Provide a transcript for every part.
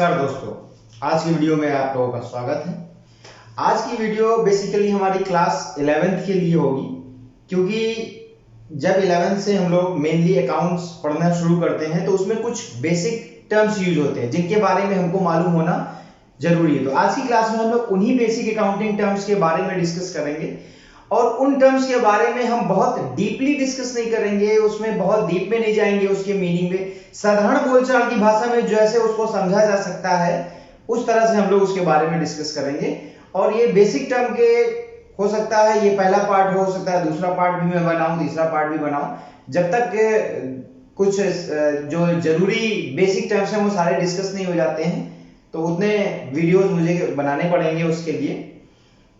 नमस्कार दोस्तों, आज की वीडियो में आप लोगों का स्वागत है। आज की वीडियो बेसिकली हमारी क्लास 11th के लिए होगी, क्योंकि जब 11th से हम लोग मेनली अकाउंट्स पढ़ना शुरू करते हैं तो उसमें कुछ बेसिक टर्म्स यूज होते हैं जिनके बारे में हमको मालूम होना जरूरी है। तो आज की क्लास में हम लोग उन्हीं बेसिक अकाउंटिंग टर्म्स के बारे में डिस्कस करेंगे और उन टर्म्स के बारे में हम बहुत डीपली डिस्कस नहीं करेंगे, उसमें बहुत डीप में नहीं जाएंगे उसके मीनिंग में। साधारण बोलचाल की भाषा में जैसे उसको समझा जा सकता है उस तरह से हम लोग उसके बारे में डिस्कस करेंगे। और ये बेसिक टर्म के हो सकता है ये पहला पार्ट हो सकता है दूसरा पार्ट भी मैं बनाऊं, तीसरा पार्ट भी बनाऊं। जब तक कुछ जो जरूरी बेसिक टर्म्स हैं वो सारे डिस्कस नहीं हो जाते हैं तो उतने वीडियोस मुझे बनाने पड़ेंगे उसके लिए,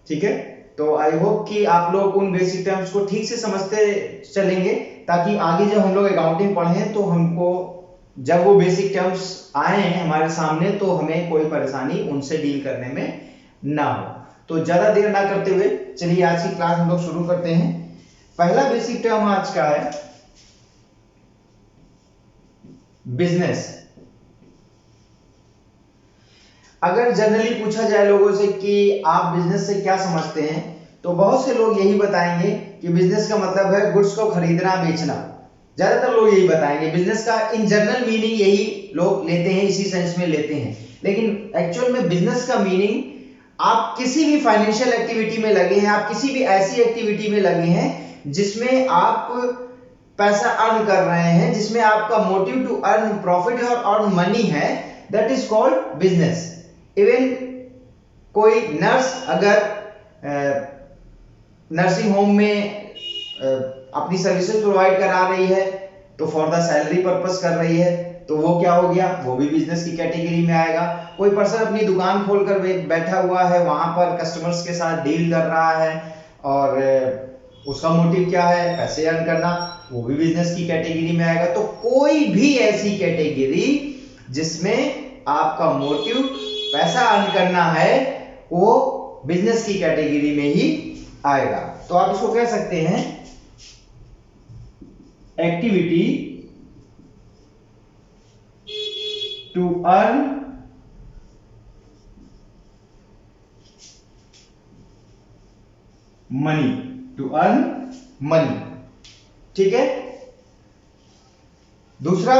ठीक है। तो आई होप कि आप लोग उन बेसिक टर्म्स को ठीक से समझते चलेंगे ताकि आगे जब हम लोग अकाउंटिंग पढ़ें तो हमको जब वो बेसिक टर्म्स आए हमारे सामने तो हमें कोई परेशानी उनसे डील करने में ना हो। तो ज्यादा देर ना करते हुए चलिए आज की क्लास हम लोग शुरू करते हैं। पहला बेसिक टर्म आज का है बिजनेस। अगर जनरली पूछा जाए लोगों से कि आप बिजनेस से क्या समझते हैं तो बहुत से लोग यही बताएंगे कि बिजनेस का मतलब है गुड्स को खरीदना बेचना। ज्यादातर लोग यही बताएंगे, बिजनेस का इन जनरल मीनिंग यही लोग लेते हैं, इसी सेंस में लेते हैं। लेकिन एक्चुअल में बिजनेस का मीनिंग आप किसी भी फाइनेंशियल एक्टिविटी में लगे हैं, आप किसी भी ऐसी एक्टिविटी में लगे हैं जिसमें आप पैसा अर्न कर रहे हैं, जिसमें आपका मोटिव टू अर्न प्रॉफिट और अर्न मनी है, that is called business. Even कोई नर्स अगर नर्सिंग होम में अपनी सर्विसेज प्रोवाइड करा रही है तो फॉर द सैलरी पर्पस कर रही है तो वो क्या हो गया, वो भी बिजनेस की कैटेगरी में आएगा। कोई पर्सन अपनी दुकान खोलकर बैठा हुआ है, वहां पर कस्टमर्स के साथ डील कर रहा है और उसका मोटिव क्या है, पैसे अर्न करना, वो भी बिजनेस की कैटेगरी में आएगा। तो कोई भी ऐसी कैटेगरी जिसमें आपका मोटिव पैसा अर्न करना है वो बिजनेस की कैटेगरी में ही आएगा। तो आप इसको कह सकते हैं activity to earn money, to earn money, ठीक है। दूसरा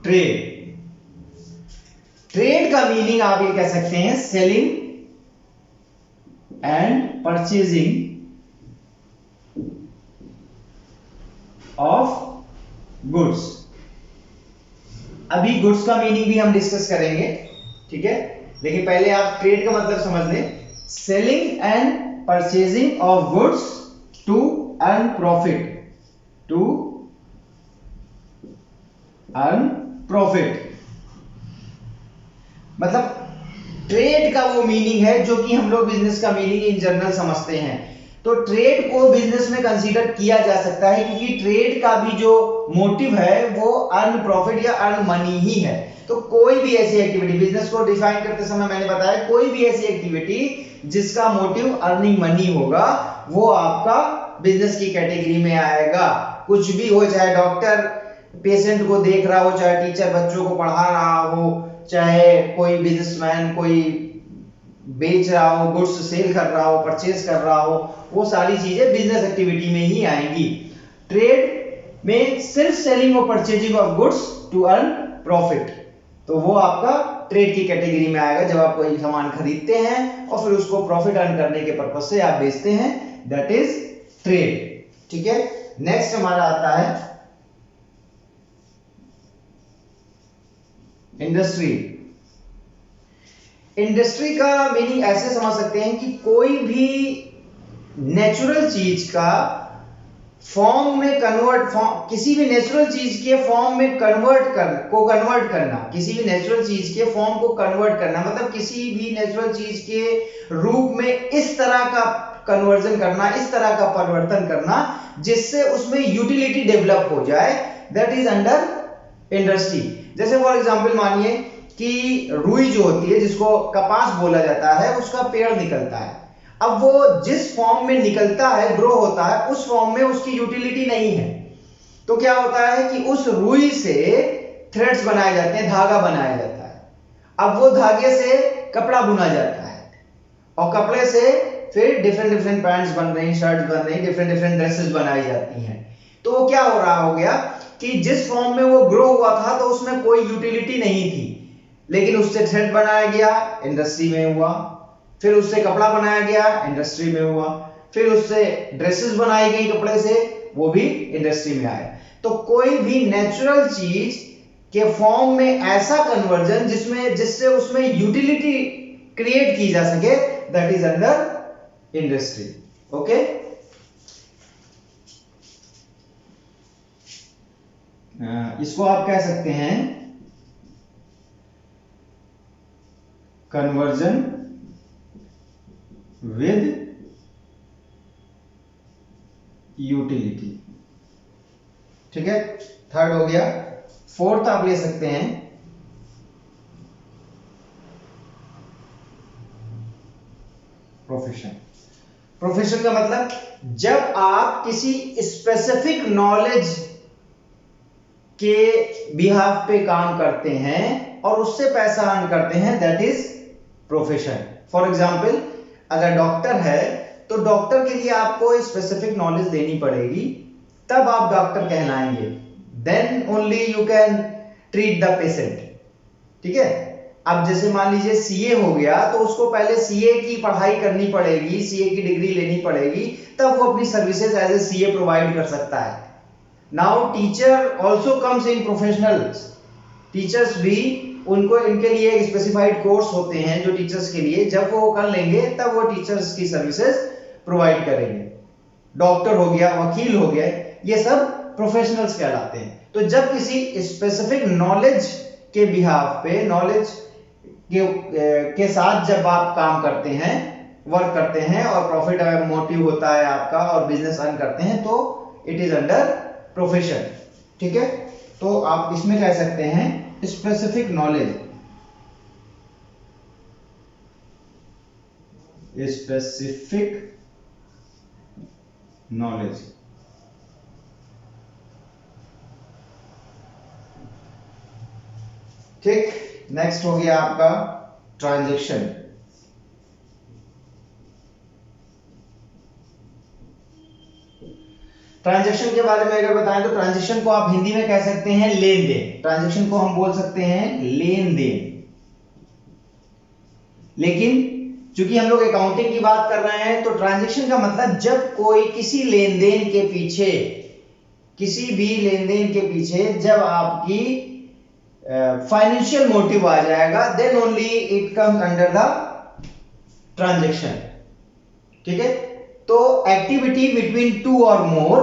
ट्रेड। ट्रेड का मीनिंग आप ये कह सकते हैं selling and purchasing of goods. अभी गुड्स का मीनिंग भी हम डिस्कस करेंगे, ठीक है, लेकिन पहले आप ट्रेड का मतलब समझ लें। Selling and purchasing of goods to earn profit, to earn profit. मतलब ट्रेड का वो मीनिंग है जो कि हम लोग बिजनेस का मीनिंग इन जनरल समझते हैं। तो ट्रेड को बिजनेस में कंसीडर किया जा सकता है क्योंकि ट्रेड का भी जो मोटिव है वो अर्न प्रॉफिट या अर्न मनी ही है। तो कोई भी ऐसी एक्टिविटी, बिजनेस को डिफाइन करते समय मैंने बताया कोई भी ऐसी एक्टिविटी जिसका मोटिव अर्निंग मनी होगा वो आपका बिजनेस की कैटेगरी में आएगा। कुछ भी हो, चाहे डॉक्टर पेशेंट को देख रहा हो, चाहे टीचर बच्चों को पढ़ा रहा हो, चाहे कोई बिजनेसमैन कोई बेच रहा हो, गुड्स सेल कर रहा हो, परचेज कर रहा हो, वो सारी चीजें बिजनेस एक्टिविटी में ही आएंगी। ट्रेड में सिर्फ सेलिंग और purchasing of goods to earn profit, तो वो आपका ट्रेड की कैटेगरी में आएगा। जब आप कोई सामान खरीदते हैं और फिर उसको प्रॉफिट अर्न करने के पर्पज से आप बेचते हैं, दैट इज ट्रेड, ठीक है। नेक्स्ट हमारा आता है इंडस्ट्री। इंडस्ट्री का मीनिंग ऐसे समझ सकते हैं कि कोई भी नेचुरल चीज का फॉर्म में किसी भी नेचुरल चीज के फॉर्म में कन्वर्ट करना, किसी भी नेचुरल चीज के फॉर्म को कन्वर्ट करना, मतलब किसी भी नेचुरल चीज के रूप में इस तरह का कन्वर्जन करना, इस तरह का परिवर्तन करना जिससे उसमें यूटिलिटी डेवलप हो जाए, दैट इज अंडर इंडस्ट्री। जैसे फॉर एग्जांपल मानिए कि रुई जो होती है जिसको कपास बोला जाता है, उसका पेड़ निकलता है। अब वो जिस फॉर्म में निकलता है, ग्रो होता है, उस फॉर्म में उसकी यूटिलिटी नहीं है। तो क्या होता है कि उस रुई से थ्रेड्स बनाए जाते हैं, धागा बनाया जाता है। अब वो धागे से कपड़ा बुना जाता है और कपड़े से फिर डिफरेंट डिफरेंट पैंट्स बन रही, शर्ट्स बन रही, डिफरेंट डिफरेंट ड्रेसेस बनाई जाती हैं। तो वो क्या हो गया कि जिस फॉर्म में वो ग्रो हुआ था तो उसमें कोई यूटिलिटी नहीं थी, लेकिन उससे थ्रेड बनाया गया, इंडस्ट्री में हुआ। फिर उससे कपड़ा बनाया गया, इंडस्ट्री में हुआ। फिर उससे ड्रेसेस बनाई गई कपड़े से, वो भी इंडस्ट्री में आया। तो कोई भी नेचुरल चीज के फॉर्म में ऐसा कन्वर्जन जिससे उसमें यूटिलिटी क्रिएट की जा सके, that is under industry. Okay, इसको आप कह सकते हैं कन्वर्जन विद यूटिलिटी। ठीक है, थर्ड हो गया। फोर्थ आप ले सकते हैं प्रोफेशन। प्रोफेशन का मतलब जब आप किसी स्पेसिफिक नॉलेज के बिहाफ पे काम करते हैं और उससे पैसा अर्न करते हैं, that is profession. For example, अगर डॉक्टर है तो डॉक्टर के लिए आपको स्पेसिफिक नॉलेज देनी पड़ेगी, तब आप डॉक्टर कहलाएंगे। Then only you can treat the patient. ठीक है, अब जैसे मान लीजिए सीए हो गया तो उसको पहले सीए की पढ़ाई करनी पड़ेगी, सीए की डिग्री लेनी पड़ेगी, तब वो अपनी services as a CA provide कर सकता है। Now teacher also comes in professionals. Teachers भी, उनको इनके लिए एक स्पेसिफाइड कोर्स होते हैं जो टीचर्स के लिए, जब वो कर लेंगे तब वो टीचर्स की सर्विसेज प्रोवाइड करेंगे। डॉक्टर हो गया, वकील हो गए, ये सब प्रोफेशनल्स कहलाते हैं। तो जब किसी स्पेसिफिक नॉलेज के बिहाफ पे, नॉलेज के साथ जब आप काम करते हैं, वर्क करते हैं और प्रॉफिट मोटिव होता है आपका और बिजनेस अर्न करते हैं, तो इट इज अंडर प्रोफेशन। ठीक है, तो आप इसमें कह सकते हैं स्पेसिफिक नॉलेज, स्पेसिफिक नॉलेज। ठीक, नेक्स्ट हो गया आपका ट्रांजैक्शन। ट्रांजैक्शन के बारे में अगर बताएं तो ट्रांजैक्शन को आप हिंदी में कह सकते हैं लेन देन। ट्रांजैक्शन को हम बोल सकते हैं लेन देन। लेकिन चूंकि हम लोग अकाउंटिंग की बात कर रहे हैं, तो ट्रांजैक्शन का मतलब जब कोई किसी लेन देन के पीछे, किसी भी लेन देन के पीछे जब आपकी फाइनेंशियल मोटिव आ जाएगा, then only it comes under the transaction. ठीक है, तो एक्टिविटी बिटवीन टू और मोर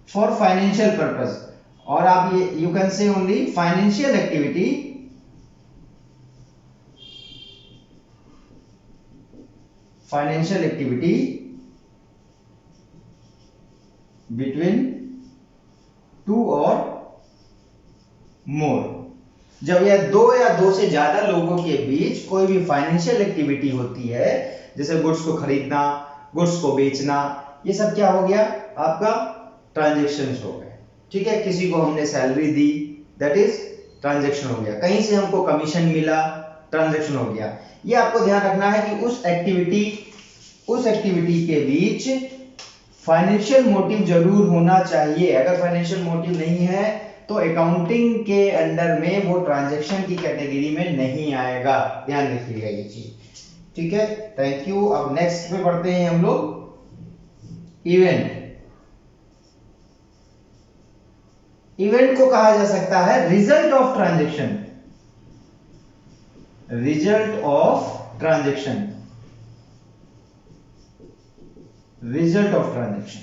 फॉर फाइनेंशियल पर्पस, और आप ये you can say only financial activity, financial activity between two और मोर। जब यह दो या दो से ज्यादा लोगों के बीच कोई भी फाइनेंशियल एक्टिविटी होती है, जैसे गुड्स को खरीदना, गुड्स को बेचना, ये सब क्या हो गया आपका ट्रांजैक्शंस हो गए। ठीक है, किसी को हमने salary the, that is transaction हो गया। कहीं से हमको कमीशन मिला, ट्रांजैक्शन हो गया। ये आपको ध्यान रखना है कि उस एक्टिविटी के बीच फाइनेंशियल मोटिव जरूर होना चाहिए। अगर फाइनेंशियल मोटिव नहीं है तो अकाउंटिंग के अंडर में वो ट्रांजैक्शन की कैटेगरी में नहीं आएगा। ध्यान रखिएगा ये चीज। ठीक है, थैंक यू। अब नेक्स्ट पे पढ़ते हैं हम लोग इवेंट। इवेंट को कहा जा सकता है result of transaction, result of transaction, result of transaction.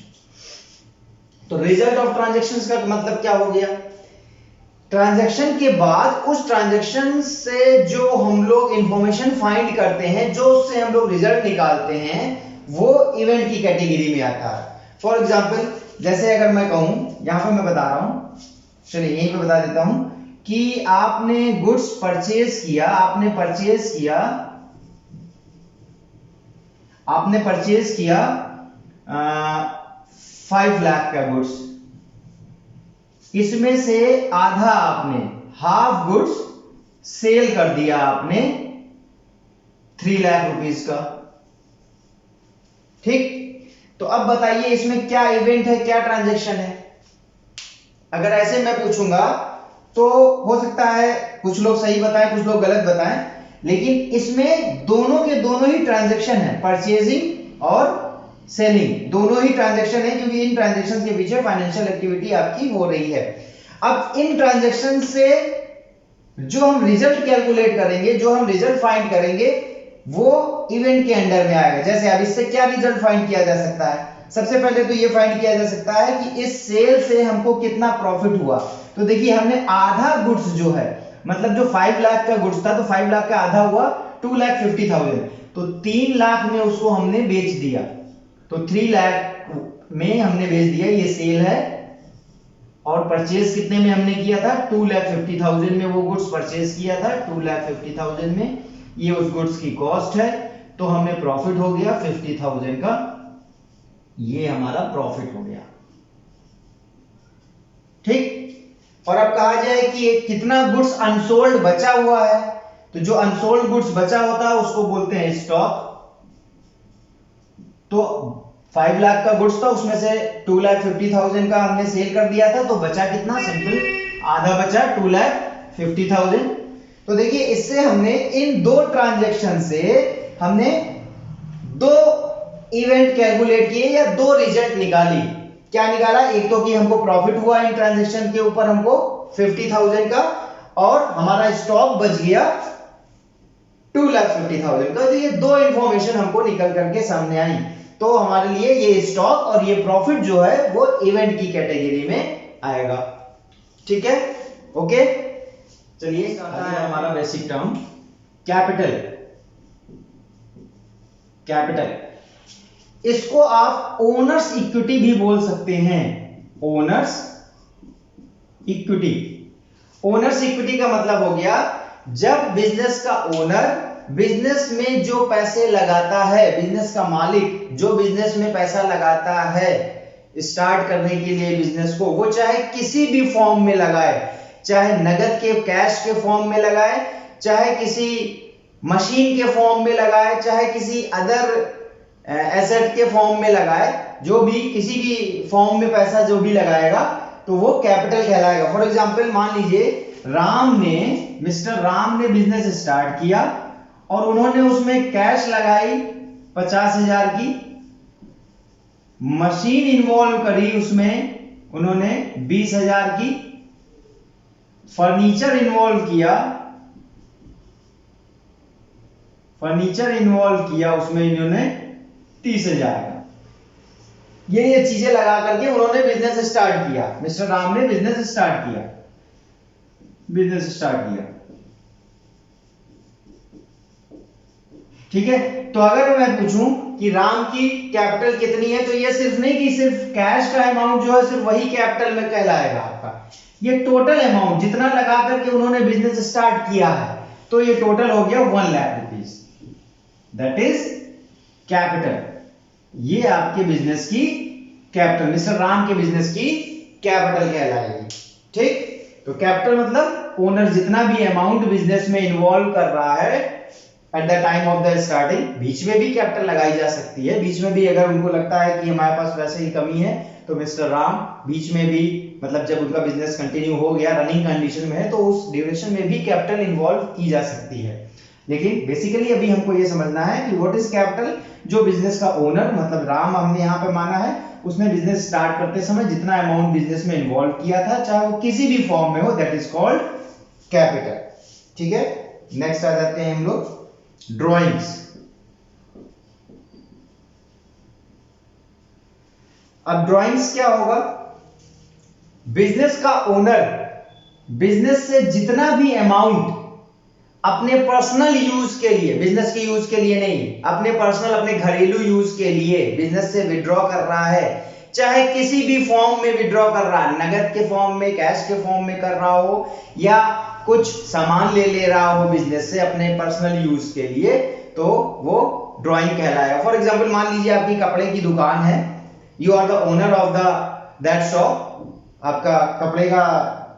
तो रिजल्ट ऑफ ट्रांजैक्शन का मतलब क्या हो गया? ट्रांजैक्शन के बाद उस ट्रांजैक्शन से जो हम लोग इंफॉर्मेशन फाइंड करते हैं, जो उससे हम लोग रिजल्ट निकालते हैं, वो इवेंट की कैटेगरी में आता है। फॉर एग्जाम्पल, जैसे अगर मैं कहूं, यहां पर मैं बता रहा हूं, चलिए यहीं पे बता देता हूं कि आपने गुड्स परचेज किया, आपने परचेज किया 5 लाख का गुड्स। इसमें से आधा आपने हाफ गुड्स सेल कर दिया आपने 3 लाख रुपीस का। ठीक, तो अब बताइए इसमें क्या इवेंट है, क्या ट्रांजैक्शन है। अगर ऐसे मैं पूछूंगा तो हो सकता है कुछ लोग सही बताएं, कुछ लोग गलत बताएं, लेकिन इसमें दोनों के दोनों ही ट्रांजैक्शन है, परचेजिंग और सेलिंग दोनों ही ट्रांजैक्शन है, क्योंकि इन ट्रांजैक्शन के पीछे फाइनेंशियल एक्टिविटी आपकी हो रही है। अब इन ट्रांजैक्शन से जो हम रिजल्ट कैलकुलेट करेंगे, जो हम रिजल्ट फाइंड करेंगे, वो इवेंट के अंडर में आएगा। जैसे अब इससे क्या रिजल्ट फाइंड किया जा सकता है, सबसे पहले तो ये फाइंड किया जा सकता है कि इस सेल से हमको कितना प्रॉफिट हुआ। तो देखिए हमने आधा गुड्स जो है, मतलब जो 5 लाख का गुड्स था तो 5 लाख का आधा हुआ 2,50,000, तो 3 लाख में उसको हमने बेच दिया, तो 3 लाख में हमने बेच दिया, ये सेल है। और परचेज कितने में हमने किया था, 2,50,000 में वो गुड्स परचेज किया था, 2,50,000 में, ये उस गुड्स की कॉस्ट है, तो हमें प्रॉफिट हो गया 50,000 का, ये हमारा प्रॉफिट हो गया। ठीक, और अब कहा जाए कि कितना गुड्स अनसोल्ड बचा हुआ है, तो जो अनसोल्ड गुड्स बचा होता है उसको बोलते हैं स्टॉक। तो 5 लाख का गुड्स था, उसमें से 2,50,000 का हमने सेल कर दिया था, तो बचा कितना, सिंपल आधा बचा 2,50,000। तो देखिए इससे हमने इन दो ट्रांजैक्शन से हमने दो इवेंट कैलकुलेट किए या दो रिजल्ट निकाली। क्या निकाला, एक तो कि हमको प्रॉफिट हुआ इन ट्रांजैक्शन के ऊपर हमको 50,000 का, और हमारा स्टॉक बच गया 2,50,000 का। तो ये दो इंफॉर्मेशन हमको निकल करके सामने आई, तो हमारे लिए ये स्टॉक और ये प्रॉफिट जो है वो इवेंट की कैटेगरी में आएगा। ठीक है, ओके, चलिए आता है हमारा बेसिक टर्म कैपिटल। कैपिटल, इसको आप ओनर्स इक्विटी भी बोल सकते हैं, ओनर्स इक्विटी। ओनर्स इक्विटी का मतलब हो गया जब बिजनेस का ओनर बिजनेस में जो पैसे लगाता है, बिजनेस का मालिक जो बिजनेस में पैसा लगाता है स्टार्ट करने के लिए बिजनेस को, वो चाहे किसी भी फॉर्म में लगाए, चाहे नगद के कैश के फॉर्म में लगाए, चाहे किसी मशीन के फॉर्म में लगाए, चाहे किसी अदर एसेट के फॉर्म में लगाए, जो भी किसी भी फॉर्म में पैसा जो भी लगाएगा तो वो कैपिटल कहलाएगा। फॉर एग्जांपल मान लीजिए मिस्टर राम ने बिजनेस स्टार्ट किया और उन्होंने उसमें कैश लगाई 50,000 की, मशीन इन्वॉल्व करी उसमें उन्होंने 20,000 की, फर्नीचर इन्वॉल्व किया उसमें इन्होंने 30,000 का। ये चीजें लगा करके उन्होंने बिजनेस स्टार्ट किया, मिस्टर राम ने बिजनेस स्टार्ट किया। ठीक है, तो अगर मैं पूछूं कि राम की कैपिटल कितनी है, तो ये सिर्फ नहीं कि सिर्फ कैश का अमाउंट जो है सिर्फ वही कैपिटल में कहलाएगा आपका, ये टोटल अमाउंट जितना लगा करके उन्होंने बिजनेस स्टार्ट किया है, तो ये टोटल हो गया 1 lakh rupees, that is capital. ये आपके बिजनेस की कैपिटल, मिस्टर राम के बिजनेस की कैपिटल कहलाएगी। ठीक, तो कैपिटल मतलब ओनर जितना भी अमाउंट बिजनेस में इन्वॉल्व कर रहा है at the time of the starting, बीच में भी कैपिटल लगाई जा सकती है, बीच में भी अगर उनको लगता है कि हमारे पास वैसे ही कमी है तो मिस्टर राम बीच में भी, मतलब जब उनका बिजनेस कंटिन्यू हो गया, रनिंग कंडीशन में है, तो उस ड्यूरेशन में भी कैपिटल इन्वॉल्व की जा सकती है। लेकिन बेसिकली अभी हमको ये समझना है कि व्हाट इज कैपिटल। जो बिजनेस का ओनर मतलब राम हमने यहाँ पे माना है, उसने बिजनेस स्टार्ट करते समय जितना अमाउंट बिजनेस में इन्वॉल्व किया था, चाहे वो किसी भी फॉर्म में हो, दैट इज कॉल्ड कैपिटल। ठीक है, नेक्स्ट आ जाते हैं हम लोग ड्राइंग्स। अब ड्राइंग्स क्या होगा, बिजनेस का ओनर बिजनेस से जितना भी अमाउंट अपने पर्सनल यूज के लिए, बिजनेस के यूज के लिए नहीं, अपने पर्सनल अपने घरेलू यूज के लिए बिजनेस से विड्रॉ कर रहा है, चाहे किसी भी फॉर्म में विड्रॉ कर रहा है, नगद के फॉर्म में, कैश के फॉर्म में कर रहा हो, या कुछ सामान ले रहा हो बिजनेस से अपने पर्सनल यूज के लिए, तो वो ड्राइंग कहलाएगा। फॉर एग्जांपल मान लीजिए आपकी कपड़े की दुकान है, you are the owner of that shop, आपका कपड़े का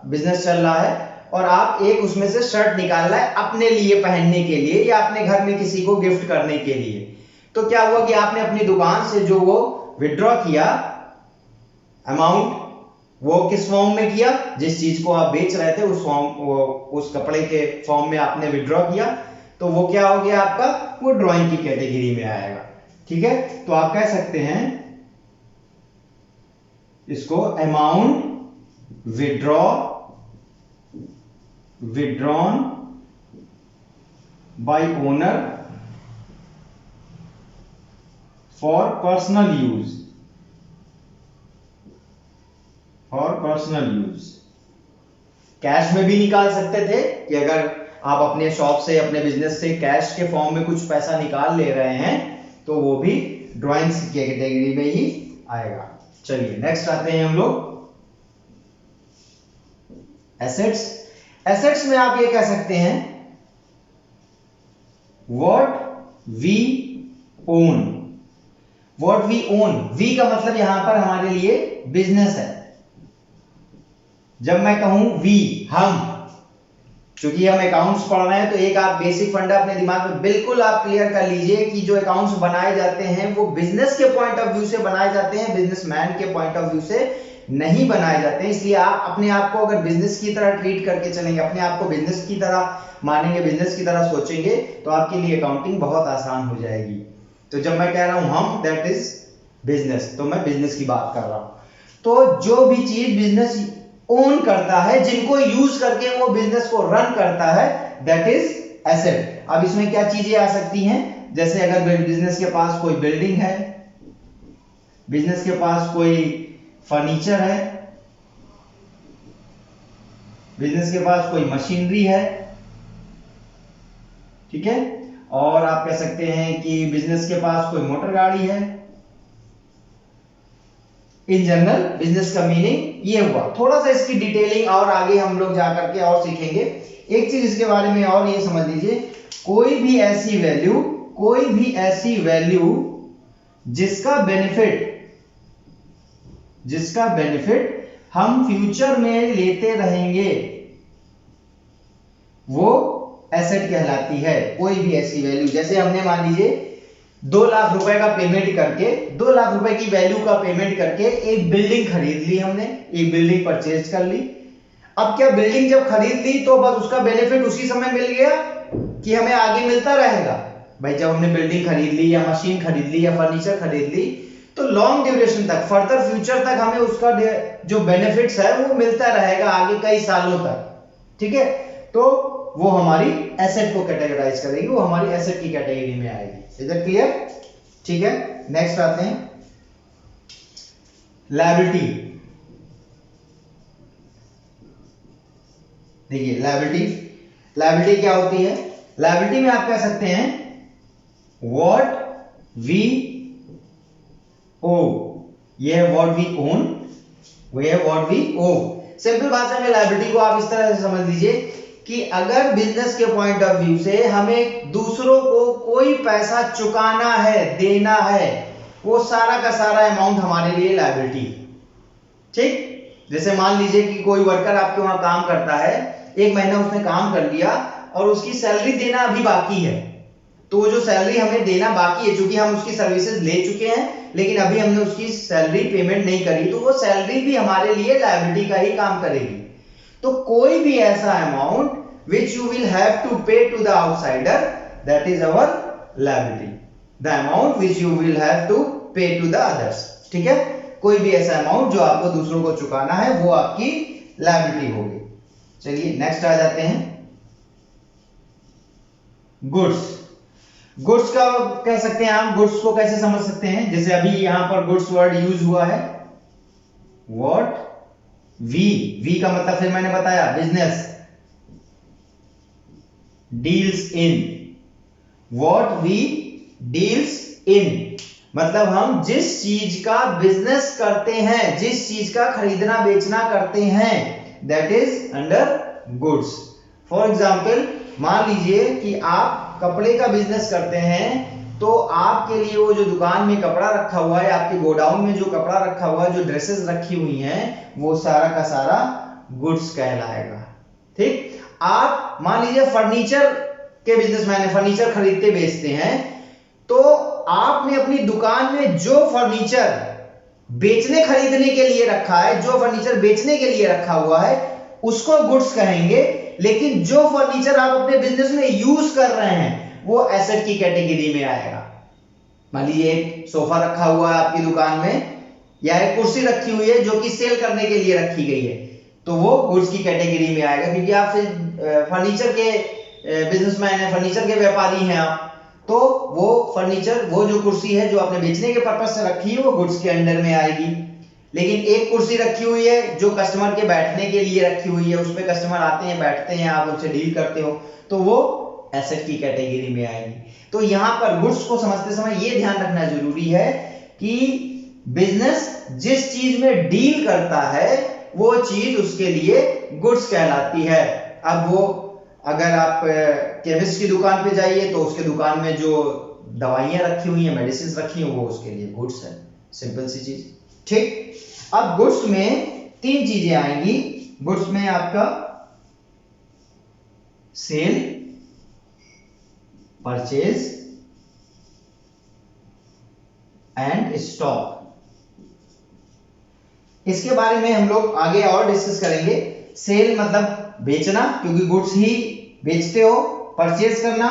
बिजनेस चल रहा है और आप एक उसमें से शर्ट निकाल रहा है अपने लिए पहनने के लिए या अपने घर में किसी को गिफ्ट करने के लिए, तो क्या हुआ कि आपने अपनी दुकान से जो वो विड्रॉ किया अमाउंट, वो किस फॉर्म में किया, जिस चीज को आप बेच रहे थे उस फॉर्म, उस कपड़े के फॉर्म में आपने विड्रॉ किया, तो वो क्या हो गया आपका, वो ड्राइंग की कैटेगरी में आएगा। ठीक है, तो आप कह सकते हैं इसको amount withdrawn bye owner for personal use, cash में भी निकाल सकते थे कि अगर आप अपने शॉप से अपने बिजनेस से कैश के फॉर्म में कुछ पैसा निकाल ले रहे हैं तो वो भी ड्राइंग्स की कैटेगरी में ही आएगा। चलिए नेक्स्ट आते हैं हम लोग एसेट्स। एसेट्स में आप ये कह सकते हैं what we own. What we own, we का मतलब यहां पर हमारे लिए बिजनेस है। जब मैं कहूं वी, हम, क्योंकि हम अकाउंट्स पढ़ रहे हैं तो एक आप बेसिक फंडा अपने दिमाग में बिल्कुल आप क्लियर कर लीजिए कि जो अकाउंट्स बनाए जाते हैं वो बिजनेस के पॉइंट ऑफ व्यू से बनाए जाते हैं, बिजनेसमैन के पॉइंट ऑफ व्यू से नहीं बनाए जाते हैं। इसलिए आप अपने आप को अगर बिजनेस की तरह ट्रीट करके चलेंगे, अपने आप को बिजनेस की तरह मानेंगे, बिजनेस की तरह सोचेंगे, तो आपके लिए अकाउंटिंग बहुत आसान हो जाएगी। तो जब मैं कह रहा हूं हम, दैट इज बिजनेस, तो मैं बिजनेस की बात कर रहा हूं। तो जो भी चीज बिजनेस ओन करता है, जिनको यूज करके वो बिजनेस को रन करता है, दैट इज एसेट। अब इसमें क्या चीजें आ सकती हैं, जैसे अगर बिजनेस के पास कोई बिल्डिंग है, बिजनेस के पास कोई फर्नीचर है, बिजनेस के पास कोई मशीनरी है, ठीक है, और आप कह सकते हैं कि बिजनेस के पास कोई मोटर गाड़ी है। इन जनरल बिजनेस का मीनिंग ये हुआ। थोड़ा सा इसकी डिटेलिंग और आगे हम लोग जाकर के और सीखेंगे। एक चीज इसके बारे में और ये समझ लीजिए, कोई भी ऐसी वैल्यू जिसका बेनिफिट हम फ्यूचर में लेते रहेंगे वो एसेट कहलाती है। कोई भी ऐसी वैल्यू, जैसे हमने मान लीजिए 2 लाख रुपए का पेमेंट करके, 2 लाख रुपए की वैल्यू का पेमेंट करके एक बिल्डिंग खरीद ली, हमने एक बिल्डिंग परचेज कर ली। अब क्या बिल्डिंग जब खरीद ली तो बस उसका बेनिफिट उसी समय मिल गया कि हमें आगे मिलता रहेगा? भाई जब हमने बिल्डिंग खरीद ली या मशीन खरीद ली या फर्नीचर खरीद ली तो लॉन्ग ड्यूरेशन तक, फर्दर फ्यूचर तक हमें उसका जो बेनिफिट्स है वो मिलता रहेगा आगे कई सालों तक। ठीक है, तो वो हमारी एसेट को कैटेगराइज करेगी, वो हमारी एसेट की कैटेगरी में आएगी। Is that clear? ठीक है, नेक्स्ट आते हैं लायबिलिटी। देखिए लायबिलिटी क्या होती है? लायबिलिटी में आप कह सकते हैं व्हाट वी ओ, ये है व्हाट वी ओन, वो है व्हाट वी ओ। सिंपल भाषा में लायबिलिटी को आप इस तरह से समझ लीजिए कि अगर बिजनेस के पॉइंट ऑफ व्यू से हमें दूसरों को कोई पैसा चुकाना है, देना है, वो सारा का सारा अमाउंट हमारे लिए लायबिलिटी। ठीक, जैसे मान लीजिए कि कोई वर्कर आपके वहां काम करता है, 1 महीना उसने काम कर लिया और उसकी सैलरी देना अभी बाकी है, तो वो जो सैलरी हमें देना बाकी है, चूंकि हम उसकी सर्विसेज ले चुके हैं लेकिन अभी हमने उसकी सैलरी पेमेंट नहीं करी, तो वो सैलरी भी हमारे लिए लायबिलिटी का ही काम करेगी। तो कोई भी ऐसा amount which you will have to pay to the outsider, that is our liability, the amount which you will have to pay to the others। ठीक है, कोई भी ऐसा अमाउंट जो आपको दूसरों को चुकाना है वो आपकी लायबिलिटी होगी। चलिए नेक्स्ट आ जाते हैं गुड्स। गुड्स का कह सकते हैं, हम गुड्स को कैसे समझ सकते हैं? जैसे अभी यहां पर गुड्स वर्ड यूज हुआ है, व्हाट वी का मतलब फिर मैंने बताया business deals in, what we deals in मतलब हम जिस चीज का बिजनेस करते हैं, जिस चीज का खरीदना बेचना करते हैं, that is under goods. For example मान लीजिए कि आप कपड़े का बिजनेस करते हैं तो आपके लिए वो जो दुकान में कपड़ा रखा हुआ है, आपके गोडाउन में जो कपड़ा रखा हुआ है, जो ड्रेसेस रखी हुई हैं, वो सारा का सारा गुड्स कहलाएगा। ठीक, आप मान लीजिए फर्नीचर के बिजनेसमैन है, फर्नीचर खरीदते बेचते हैं, तो आपने अपनी दुकान में जो फर्नीचर बेचने खरीदने के लिए रखा है, जो फर्नीचर बेचने के लिए रखा हुआ है, उसको गुड्स कहेंगे। लेकिन जो फर्नीचर आप अपने बिजनेस में यूज कर रहे हैं वो एसेट की कैटेगरी में आएगा। मान लीजिए एक सोफा रखा हुआ है आपकी दुकान में, या एक कुर्सी रखी हुई है जो कि सेल करने के लिए रखी गई है, तो वो गुड्स की कैटेगरी में आएगा, क्योंकि आप फर्नीचर के बिजनेसमैन है, फर्नीचर के व्यापारी हैं आप, तो वो फर्नीचर, वो जो कुर्सी है जो आपने बेचने के पर्पज से रखी है, वो गुड्स के अंडर में आएगी। लेकिन एक कुर्सी रखी हुई है जो कस्टमर के बैठने के लिए रखी हुई है, उस पे कस्टमर आते हैं, बैठते हैं, आप उनसे डील करते हो, तो वो एसेट की कैटेगरी में आएगी। तो यहां पर गुड्स को समझते समय ये ध्यान रखना जरूरी है कि बिजनेस जिस चीज में डील करता है वो चीज उसके लिए गुड्स कहलाती है। अब वो अगर आप केमिस्ट की दुकान पे जाइए तो उसके दुकान में जो दवाइयां रखी हुई हैं, मेडिसिन रखी हैं, वो उसके लिए गुड्स है। सिंपल सी चीज। ठीक, अब गुड्स में तीन चीजें आएंगी। गुड्स में आपका सेल, परचेज एंड स्टॉक। इसके बारे में हम लोग आगे और डिस्कस करेंगे। सेल मतलब बेचना, क्योंकि गुड्स ही बेचते हो। परचेज करना,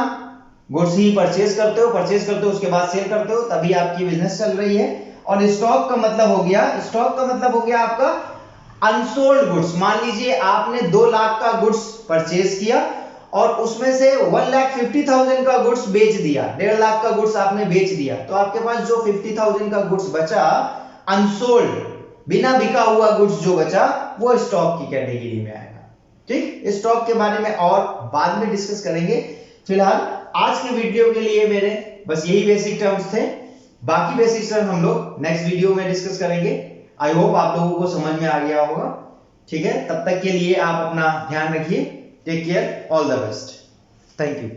गुड्स ही परचेज करते हो, परचेज करते हो उसके बाद सेल करते हो, तभी आपकी बिजनेस चल रही है। और स्टॉक का मतलब हो गया, स्टॉक का मतलब हो गया आपका अनसोल्ड गुड्स। मान लीजिए आपने 2 लाख का गुड्स परचेज किया और उसमें से 1,50,000 का गुड्स बेच दिया, 1.5 लाख का गुड्स आपने बेच दिया, तो आपके पास जो 50,000 का गुड्स बचा अनसोल्ड, बिना बिका हुआ गुड्स जो बचा, वो स्टॉक की कैटेगरी में आएगा। ठीक, स्टॉक के बारे में और बाद में डिस्कस करेंगे। फिलहाल आज के वीडियो के लिए मेरे बस यही बेसिक टर्म्स थे। बाकी बेसिक टर्म हम लोग नेक्स्ट वीडियो में डिस्कस करेंगे। आई होप आप लोगों को समझ में आ गया होगा। ठीक है, तब तक के लिए आप अपना ध्यान रखिए। Take care, all the best, thank you.